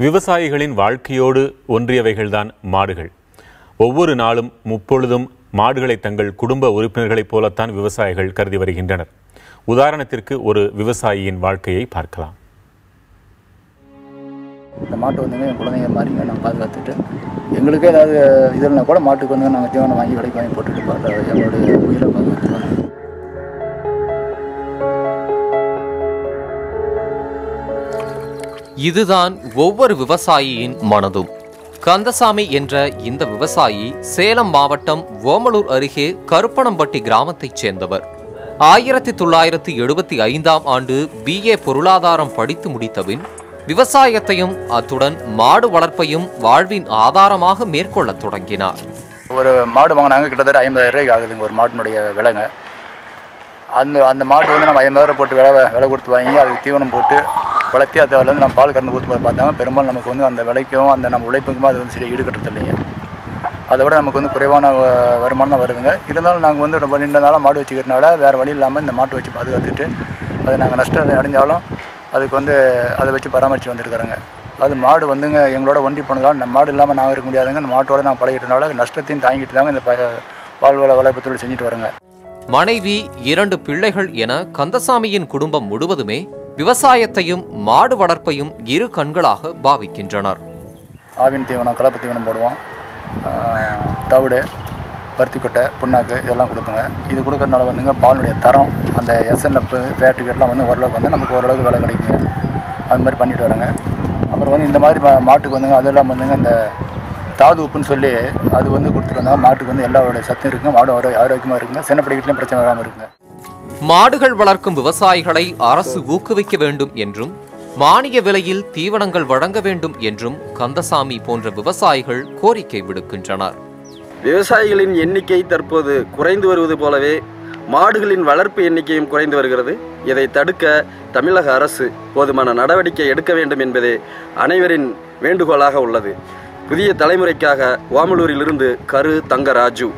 விவசாயிகளின் வாழ்க்கையோடு ஒன்றியவைகள்தான் மாடுகள். ஒவ்வொரு நாளும் முப்பொழுதும் மாடுகளை தங்கள் குடும்ப உறுப்பினர்களைப் போலத்தான் விவசாயிகள் கருதி வருகின்றனர். உதாரணத்திற்கு ஒரு விவசாயியின் வாழ்க்கையை பார்க்கலாம். இந்த மாட்டு வந்துங்க என் குழந்தைங்க மாதிரிங்க நாங்கள் பாதுகாத்துட்டு எங்களுக்கே ஏதாவது இதுனா கூட மாட்டுக்கு வந்து நாங்கள் தீவனம் வாங்கி விலைக்கு வாங்கி போட்டுட்டு எங்களுடைய உயிரை பாதுகாத்துக்கிறோம். இதுதான் ஒவ்வொரு விவசாயியின் மனதும். கந்தசாமி என்ற இந்த விவசாயி சேலம் மாவட்டம் ஓமலூர் அருகே கருப்பணம்பட்டி கிராமத்தைச் சேர்ந்தவர். 1975ஆம் ஆண்டு BA பொருளாதாரம் படித்து முடித்தபின் விவசாயத்தையும் அத்துடன் மாடு வளர்ப்பையும் வாழ்வின் ஆதாரமாக மேற்கொள்ள தொடங்கினார். ஒரு மாடு வாங்கினாங்க, கிட்டத்தட்ட 50,000 ரூபாய்க்கு ஆகுதுங்க ஒரு மாட்டினுடைய விலைங்க. அந்த மாட்டு வந்து நம்ம 50,000 போட்டு விலை கொடுத்து வாங்கி அதுக்கு தீவனம் போட்டு வளர்த்தி அதில் நம்ம பால் கறந்து ஊற்றி பார்த்தாங்க. பெரும்பாலும் நமக்கு வந்து அந்த விலைக்கும் அந்த நம்ம உழைப்புக்குமோ அது வந்து சரி ஈடுகட்டுறது இல்லைங்க. அதை விட நமக்கு வந்து குறைவான வருமானம் தான் வருதுங்க. இருந்தாலும் நாங்கள் வந்து ரொம்ப நீண்ட நாளாக மாடு வச்சுக்கிறதுனால வேறு வழி இல்லாமல் இந்த மாட்டை வச்சு பாதுகாத்துட்டு அதை நாங்கள் நஷ்டம் அடைஞ்சாலும் அதுக்கு வந்து அதை வச்சு பராமரித்து வந்துருக்குறோங்க. அது மாடு வந்துங்க எங்களோட ஒன்றி போனதால் நம்ம மாடு இல்லாமல் நாங்கள் இருக்க முடியாதுங்க. இந்த மாட்டோட நாங்கள் பழகிட்டனால நஷ்டத்தையும் தாங்கிட்டு தாங்க இந்த பால் வளர்ப்பு தொழில் செஞ்சுட்டு வரோங்க. மனைவி, 2 பிள்ளைகள் என கந்தசாமியின் குடும்பம் முழுவதுமே விவசாயத்தையும் மாடு வளர்ப்பையும் இரு கண்களாக பாவிக்கின்றனர். ஆவின் தீவனம், கலப்பு தீவனம் போடுவோம், தவிடு, பருத்திக்கொட்டை, புண்ணாக்கு இதெல்லாம் கொடுக்குங்க. இது கொடுக்கறதுனால வந்துங்க பாலுடைய தரம், அந்த SNF ஃபேட்டுக்கெல்லாம் வந்து ஓரளவுக்கு வந்து நமக்கு ஓரளவுக்கு விலை கிடைக்குங்க. அது மாதிரி பண்ணிட்டு வரோங்க. அப்புறம் வந்து இந்த மாதிரி மாட்டுக்கு வந்துங்க அதெல்லாம் வந்துங்க இந்த தாது உப்புன்னு சொல்லி அது வந்து கொடுத்துட்டு வந்தால் மாட்டுக்கு வந்து எல்லாரோட சத்தும் இருக்குங்க, மாடு ஆரோக்கியமாக இருக்குங்க, சின்னப்படிக்கிட்லையும் பிரச்சனை வராமல் இருக்குங்க. மாடுகள் வளர்க்கும் விவசாயிகளை அரசு ஊக்குவிக்க வேண்டும் என்றும் மானிய விலையில் தீவனங்கள் வழங்க வேண்டும் என்றும் கந்தசாமி போன்ற விவசாயிகள் கோரிக்கை விடுக்கின்றனர். விவசாயிகளின் எண்ணிக்கை தற்போது குறைந்து வருவது போலவே மாடுகளின் வளர்ப்பு எண்ணிக்கையும் குறைந்து வருகிறது. இதை தடுக்க தமிழக அரசு போதுமான நடவடிக்கை எடுக்க வேண்டும் என்பதே அனைவரின் வேண்டுகோளாக உள்ளது. புதிய தலைமுறைக்காக ஓமலூரிலிருந்து கரு தங்கராஜு.